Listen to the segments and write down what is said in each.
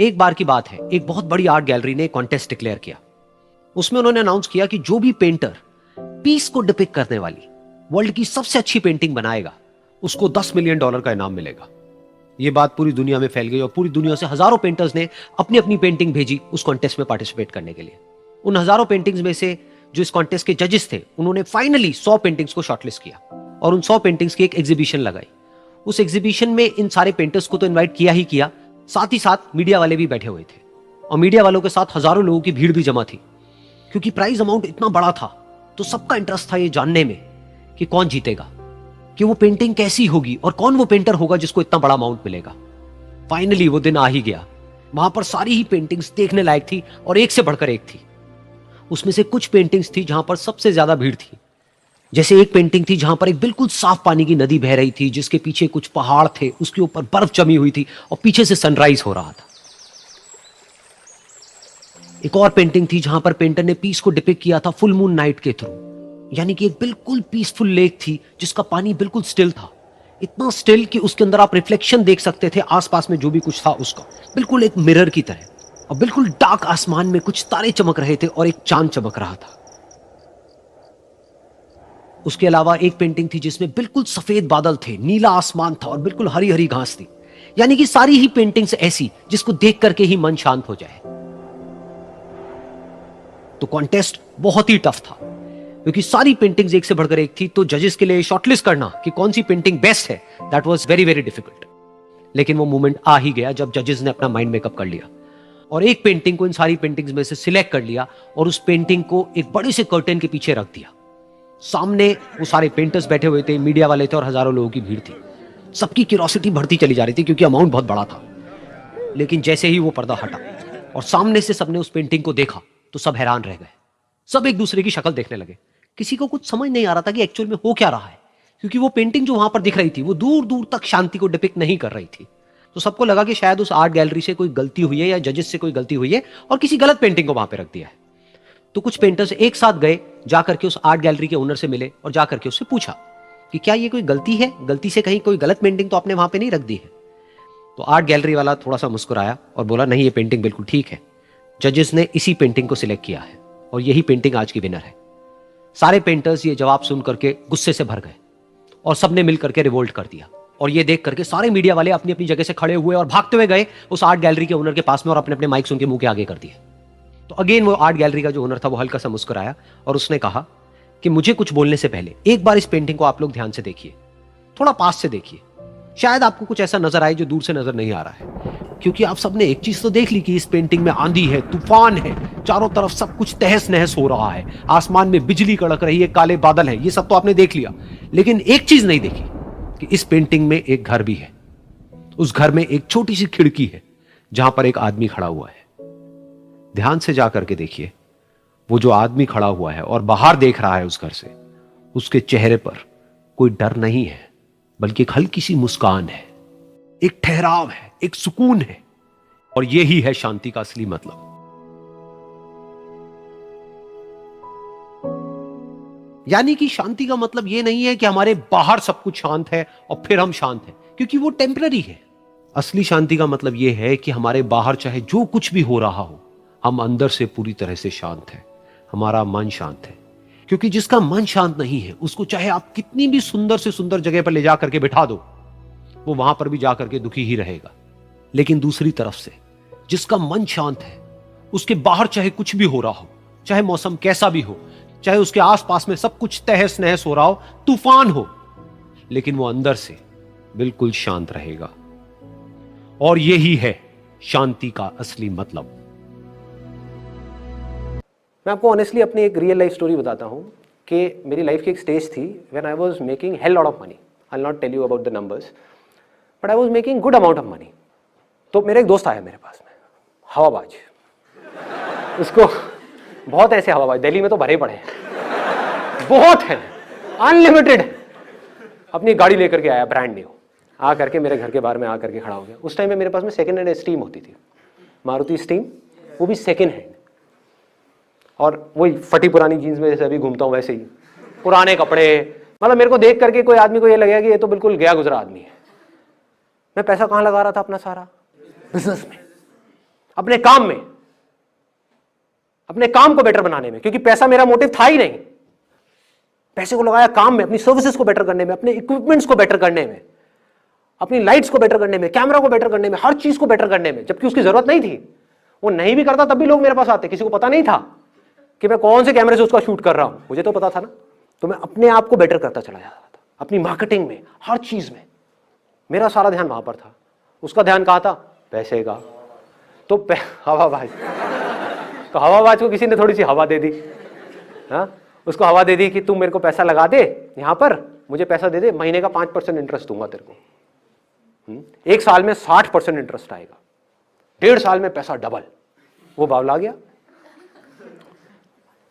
एक बार की बात है, एक बहुत बड़ी आर्ट गैलरी ने कॉन्टेस्ट डिक्लेयर किया। उसमें उन्होंने अनाउंस किया कि जो भी पेंटर पीस को डिपिक्ट करने वाली वर्ल्ड की सबसे अच्छी पेंटिंग बनाएगा उसको $10 मिलियन का इनाम मिलेगा। यह बात पूरी दुनिया में फैल गई और पूरी दुनिया से हजारों पेंटर्स ने अपनी अपनी पेंटिंग भेजी उस कॉन्टेस्ट में पार्टिसिपेट करने के लिए। उन हजारों पेंटिंग्स में से जो इस कॉन्टेस्ट के जजेस थे उन्होंने फाइनली 100 पेंटिंग्स को शॉर्टलिस्ट किया और उन 100 पेंटिंग्स की एक एग्जीबिशन लगाई। उस एग्जीबिशन में इन सारे पेंटर्स को तो इनवाइट किया ही किया, साथ ही साथ मीडिया वाले भी बैठे हुए थे और मीडिया वालों के साथ हजारों लोगों की भीड़ भी जमा थी। क्योंकि प्राइज अमाउंट इतना बड़ा था तो सबका इंटरेस्ट था ये जानने में कि कौन जीतेगा, कि वो पेंटिंग कैसी होगी और कौन वो पेंटर होगा जिसको इतना बड़ा अमाउंट मिलेगा। फाइनली वो दिन आ ही गया। वहां पर सारी ही पेंटिंग्स देखने लायक थी और एक से बढ़कर एक थी। उसमें से कुछ पेंटिंग्स थी जहां पर सबसे ज्यादा भीड़ थी। जैसे एक पेंटिंग थी जहां पर एक बिल्कुल साफ पानी की नदी बह रही थी, जिसके पीछे कुछ पहाड़ थे, उसके ऊपर बर्फ जमी हुई थी और पीछे से सनराइज हो रहा था। एक और पेंटिंग थी जहां पर पेंटर ने पीस को डिपिक्ट किया था फुल मून नाइट के थ्रू, यानी कि एक बिल्कुल पीसफुल लेक थी जिसका पानी बिल्कुल स्टिल था, इतना स्टिल कि उसके अंदर आप रिफ्लेक्शन देख सकते थे आसपास में जो भी कुछ था उसका, बिल्कुल एक मिरर की तरह। और बिल्कुल डार्क आसमान में कुछ तारे चमक रहे थे और एक चांद चमक रहा था। उसके अलावा एक पेंटिंग थी जिसमें बिल्कुल सफेद बादल थे, नीला आसमान था और बिल्कुल हरी हरी घास थी। यानी कि सारी ही पेंटिंग्स ऐसी जिसको देख करके ही मन शांत हो जाए। तो कॉन्टेस्ट बहुत ही टफ था क्योंकि सारी पेंटिंग्स एक से बढ़कर एक थी। तो जजेस के लिए शॉर्टलिस्ट करना कि कौन सी पेंटिंग बेस्ट है, that was very very difficult. लेकिन वो मोमेंट आ ही गया जब जजेस ने अपना माइंड मेकअप कर लिया और एक पेंटिंग को इन सारी पेंटिंग्स में से सिलेक्ट कर लिया और उस पेंटिंग को एक बड़े से कर्टेन के पीछे रख दिया। सामने वो सारे पेंटर्स बैठे हुए थे, मीडिया वाले थे और हजारों लोगों की भीड़ थी। सबकी क्यूरियोसिटी बढ़ती चली जा रही थी क्योंकि अमाउंट बहुत बड़ा था। लेकिन जैसे ही वो पर्दा हटा और सामने से सबने उस पेंटिंग को देखा तो सब हैरान रह गए। सब एक दूसरे की शक्ल देखने लगे। किसी को कुछ समझ नहीं आ रहा था कि एक्चुअल में हो क्या रहा है, क्योंकि वो पेंटिंग जो वहां पर दिख रही थी वो दूर दूर तक शांति को डिपिक्ट नहीं कर रही थी। तो सबको लगा कि शायद उस आर्ट गैलरी से कोई गलती हुई है या जजेस से कोई गलती हुई है और किसी गलत पेंटिंग को वहां पे रख दिया है। तो कुछ पेंटर्स एक साथ गए, जाकर के उस आर्ट गैलरी के ओनर से मिले और जाकर के उससे पूछा कि क्या ये कोई गलती है, गलती से कहीं कोई गलत पेंटिंग तो आपने वहां पे नहीं रख दी है। तो आर्ट गैलरी वाला थोड़ा सा मुस्कुराया और बोला नहीं, ये पेंटिंग बिल्कुल ठीक है। जजेस ने इसी पेंटिंग को सिलेक्ट किया है और यही पेंटिंग आज की विनर है। सारे पेंटर्स ये जवाब सुन करके गुस्से से भर गए और सबने मिल करके रिवोल्ट कर दिया। और ये देख करके सारे मीडिया वाले अपनी अपनी जगह से खड़े हुए और भागते हुए गए उस आर्ट गैलरी के ओनर के पास में और अपने अपने माइक्स उनके मुंह के आगे कर दिए। तो अगेन वो आर्ट गैलरी का जो ओनर था वो हल्का सा मुस्कुराया और उसने कहा कि मुझे कुछ बोलने से पहले एक बार इस पेंटिंग को आप लोग ध्यान से देखिए, थोड़ा पास से देखिए, शायद आपको कुछ ऐसा नजर आए जो दूर से नजर नहीं आ रहा है। क्योंकि आप सबने एक चीज तो देख ली कि इस पेंटिंग में आंधी है, तूफान है, चारों तरफ सब कुछ तहस नहस हो रहा है, आसमान में बिजली कड़क रही है, काले बादल हैं, ये सब तो आपने देख लिया। लेकिन एक चीज नहीं देखी कि इस पेंटिंग में एक घर भी है। उस घर में एक छोटी सी खिड़की है जहां पर एक आदमी खड़ा हुआ है। ध्यान से जाकर के देखिए, वो जो आदमी खड़ा हुआ है और बाहर देख रहा है उस घर से, उसके चेहरे पर कोई डर नहीं है बल्कि एक हल्की सी मुस्कान है, एक ठहराव है, एक सुकून है। और यही है शांति का असली मतलब। यानी कि शांति का मतलब यह नहीं है कि हमारे बाहर सब कुछ शांत है और फिर हम शांत हैं, क्योंकि वो टेम्पररी है। असली शांति का मतलब यह है कि हमारे बाहर चाहे जो कुछ भी हो रहा हो, हम अंदर से पूरी तरह से शांत हैं, हमारा मन शांत है। क्योंकि जिसका मन शांत नहीं है उसको चाहे आप कितनी भी सुंदर से सुंदर जगह पर ले जाकर के बिठा दो, वो वहां पर भी जाकर के दुखी ही रहेगा। लेकिन दूसरी तरफ से जिसका मन शांत है, उसके बाहर चाहे कुछ भी हो रहा हो, चाहे मौसम कैसा भी हो, चाहे उसके आसपास में सब कुछ तहस नहस हो रहा हो, तूफान हो, लेकिन वो अंदर से बिल्कुल शांत रहेगा। और यही है शांति का असली मतलब। मैं आपको ऑनेस्टली अपनी एक रियल लाइफ स्टोरी बताता हूँ कि मेरी लाइफ की एक स्टेज थी when I was making hell lot of money. I will not tell you about the numbers, but I was making good amount of money. तो मेरा एक दोस्त आया मेरे पास में, हवाबाज, उसको बहुत ऐसे हवाबाज दिल्ली में तो भरे पड़े हैं, बहुत है, अनलिमिटेड। अपनी गाड़ी लेकर के आया ब्रांड न्यू, आ करके मेरे घर के बाहर में आ करके खड़ा हो गया। उस टाइम में मेरे पास में सेकेंड हैंड स्टीम होती थी, मारुति स्टीम, वो भी सेकेंड हैंड, और वही फटी पुरानी जीन्स में जैसे अभी घूमता हूँ वैसे ही, पुराने कपड़े। मतलब मेरे को देख करके कोई आदमी को ये लगेगा कि ये तो बिल्कुल गया गुजरा आदमी है। मैं पैसा कहाँ लगा रहा था अपना सारा? बिजनेस में। अपने काम में, अपने काम को बेटर बनाने में, क्योंकि पैसा मेरा मोटिव था ही नहीं। पैसे को लगाया काम में, अपनी सर्विसेज को बेटर करने में, अपने इक्विपमेंट्स को बेटर करने में, अपनी लाइट्स को बेटर करने में, कैमरा को बेटर करने में, हर चीज को बेटर करने में, जबकि उसकी जरूरत नहीं थी। वो नहीं भी करता तब भी लोग मेरे पास आते, किसी को पता नहीं था कि मैं कौन से कैमरे से उसका शूट कर रहा हूं, मुझे तो पता था ना। तो मैं अपने आप को बेटर करता चला जा रहा था, अपनी मार्केटिंग में, हर चीज में मेरा सारा ध्यान वहां पर था। उसका ध्यान कहाँ था? पैसे का। तो हवाबाज, तो हवाबाज को किसी ने थोड़ी सी हवा दे दी, हाँ, उसको हवा दे दी कि तू मेरे को पैसा लगा दे यहां पर, मुझे पैसा दे दे, महीने का 5% इंटरेस्ट दूंगा तेरे को। एक साल में 60% इंटरेस्ट आएगा, 1.5 साल में पैसा डबल। वो बावला गया।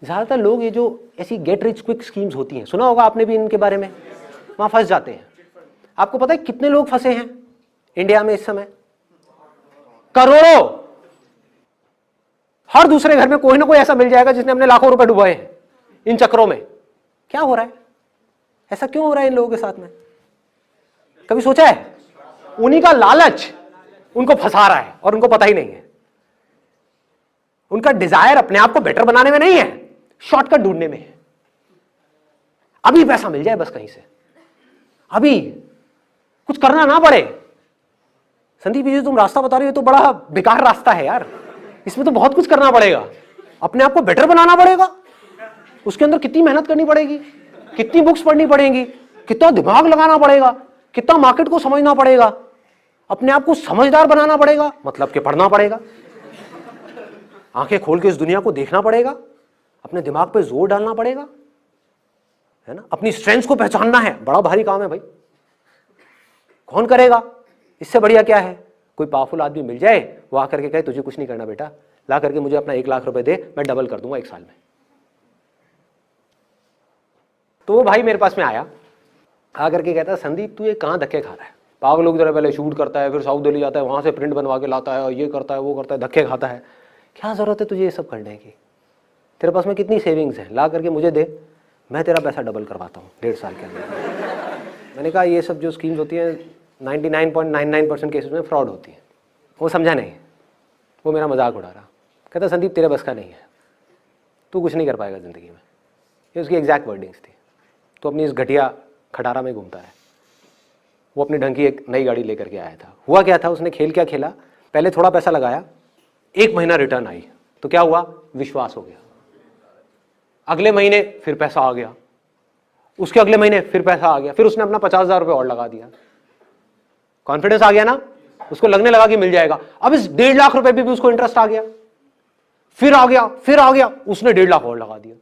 ज्यादातर लोग ये जो ऐसी गेट रिच क्विक स्कीम्स होती हैं, सुना होगा आपने भी इनके बारे में, वहां फंस जाते हैं। आपको पता है कितने लोग फंसे हैं इंडिया में इस समय? करोड़ों। हर दूसरे घर में कोई ना कोई ऐसा मिल जाएगा जिसने अपने लाखों रुपए डुबाए हैं इन चक्रों में। क्या हो रहा है? ऐसा क्यों हो रहा है इन लोगों के साथ में? कभी सोचा है? उन्हीं का लालच उनको फंसा रहा है और उनको पता ही नहीं है। उनका डिजायर अपने आप को बेटर बनाने में नहीं है, शॉर्टकट ढूंढने में है। अभी पैसा मिल जाए बस कहीं से, अभी कुछ करना ना पड़े। संदीप जी तुम रास्ता बता रहे हो तो बड़ा बेकार रास्ता है यार, इसमें तो बहुत कुछ करना पड़ेगा, अपने आप को बेटर बनाना पड़ेगा, उसके अंदर कितनी मेहनत करनी पड़ेगी, कितनी बुक्स पढ़नी पड़ेंगी, कितना दिमाग लगाना पड़ेगा, कितना मार्केट को समझना पड़ेगा, अपने आप को समझदार बनाना पड़ेगा, मतलब कि पढ़ना पड़ेगा, आंखें खोल के इस दुनिया को देखना पड़ेगा, अपने दिमाग पे जोर डालना पड़ेगा, है ना, अपनी स्ट्रेंथ्स को पहचानना है। बड़ा भारी काम है भाई, कौन करेगा? इससे बढ़िया क्या है? कोई पावरफुल आदमी मिल जाए, वो आकर के कहे तुझे कुछ नहीं करना बेटा, ला करके मुझे अपना 1 लाख रुपए दे, मैं डबल कर दूंगा 1 साल में। तो वो भाई मेरे पास में आया, आकर के कहता संदीप तू ये कहाँ धक्के खा रहा है? पागलों की तरह पहले शूट करता है, फिर साउथ दिल्ली जाता है, वहां से प्रिंट बनवा के लाता है, और ये करता है वो करता है, धक्के खाता है। क्या जरूरत है तुझे ये सब करने की? तेरे पास में कितनी सेविंग्स है, ला करके मुझे दे, मैं तेरा पैसा डबल करवाता हूँ 1.5 साल के अंदर। मैंने कहा ये सब जो स्कीम्स होती हैं 99.99% केसेस में फ्रॉड होती है। वो समझा नहीं, वो मेरा मजाक उड़ा रहा। कहता संदीप तेरे बस का नहीं है, तू कुछ नहीं कर पाएगा ज़िंदगी में। ये उसकी एग्जैक्ट वर्डिंग्स थी। तो अपनी इस घटिया खटारा में घूमता है। वो अपनी ढंग की एक नई गाड़ी लेकर के आया था। हुआ क्या था, उसने खेल क्या खेला, पहले थोड़ा पैसा लगाया, 1 महीना रिटर्न आई, तो क्या हुआ, विश्वास हो गया। अगले महीने फिर पैसा आ गया, उसके अगले महीने फिर पैसा आ गया, फिर उसने अपना 50,000 रुपये और लगा दिया। कॉन्फिडेंस आ गया ना, उसको लगने लगा कि मिल जाएगा। अब इस 1.5 लाख रुपए भी उसको इंटरेस्ट आ गया, फिर आ गया, फिर आ गया, उसने 1.5 लाख और लगा दिया।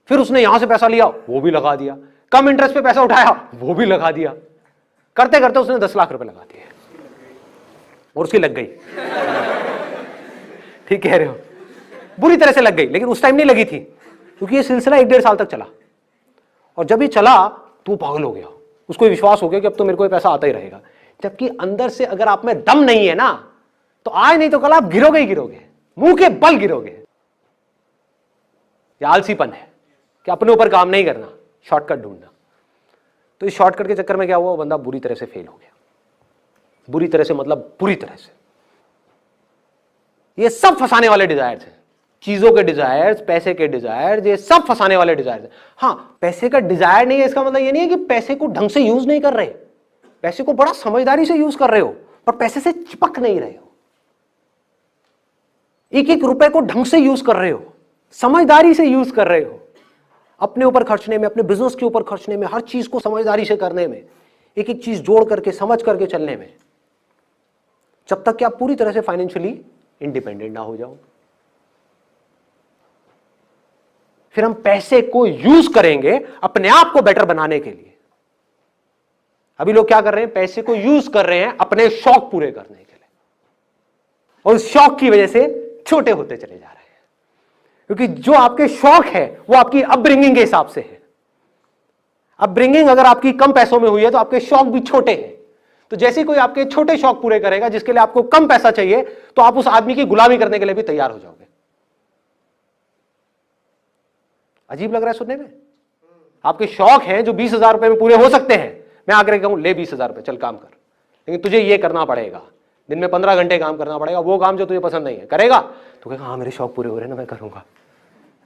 फिर उसने यहां से पैसा लिया, वो भी लगा दिया, कम इंटरेस्ट पे पैसा उठाया, वो भी लगा दिया। करते करते उसने 10 लाख रुपए लगा दिए और उसकी लग गई। ठीक कह रहे हो, बुरी तरह से लग गई, लेकिन उस टाइम नहीं लगी थी, क्योंकि ये सिलसिला 1-1.5 साल तक चला। और जब ये चला तो पागल हो गया, उसको विश्वास हो गया कि अब तो मेरे को ये पैसा आता ही रहेगा। जबकि अंदर से अगर आप में दम नहीं है ना, तो आज नहीं तो कल आप गिरोगे ही गिरोगे, मुंह के बल गिरोगे। ये आलसीपन है कि अपने ऊपर काम नहीं करना, शॉर्टकट ढूंढना। तो इस शॉर्टकट के चक्कर में क्या हुआ, वो बंदा बुरी तरह से फेल हो गया। बुरी तरह से मतलब बुरी तरह से। ये सब फंसाने वाले डिजायर्स हैं, चीजों के डिजायर्स, पैसे के डिजायर्स, ये सब फंसाने वाले डिजायर्स हैं। हाँ, पैसे का डिजायर नहीं है इसका मतलब ये नहीं है कि पैसे को ढंग से यूज नहीं कर रहे, पैसे को बड़ा समझदारी से यूज कर रहे हो, पर पैसे से चिपक नहीं रहे हो। एक एक रुपए को ढंग से यूज कर रहे हो, समझदारी से यूज कर रहे हो, अपने ऊपर खर्चने में, अपने बिजनेस के ऊपर खर्चने में, हर चीज को समझदारी से करने में, एक एक चीज जोड़ करके समझ करके चलने में, जब तक कि आप पूरी तरह से फाइनेंशियली इंडिपेंडेंट ना हो जाओ। फिर हम पैसे को यूज करेंगे अपने आप को बेटर बनाने के लिए। अभी लोग क्या कर रहे हैं, पैसे को यूज कर रहे हैं अपने शौक पूरे करने के लिए, और उस शौक की वजह से छोटे होते चले जा रहे हैं। क्योंकि जो आपके शौक है वो आपकी अपब्रिंगिंग के हिसाब से है। अपब्रिंगिंग अगर आपकी कम पैसों में हुई है तो आपके शौक भी छोटे हैं। तो जैसे कोई आपके छोटे शौक पूरे करेगा जिसके लिए आपको कम पैसा चाहिए, तो आप उस आदमी की गुलामी करने के लिए भी तैयार हो जाओगे। अजीब लग रहा है सुनने में? आपके शौक हैं जो 20,000 रुपए में पूरे हो सकते हैं, मैं आकर कहूं ले 20,000 रुपए, चल काम कर, लेकिन तुझे ये करना पड़ेगा, दिन में 15 घंटे काम करना पड़ेगा, वो काम जो तुझे पसंद नहीं है करेगा, तो कहेगा हाँ मेरे शौक पूरे हो रहे हैं ना, मैं करूँगा।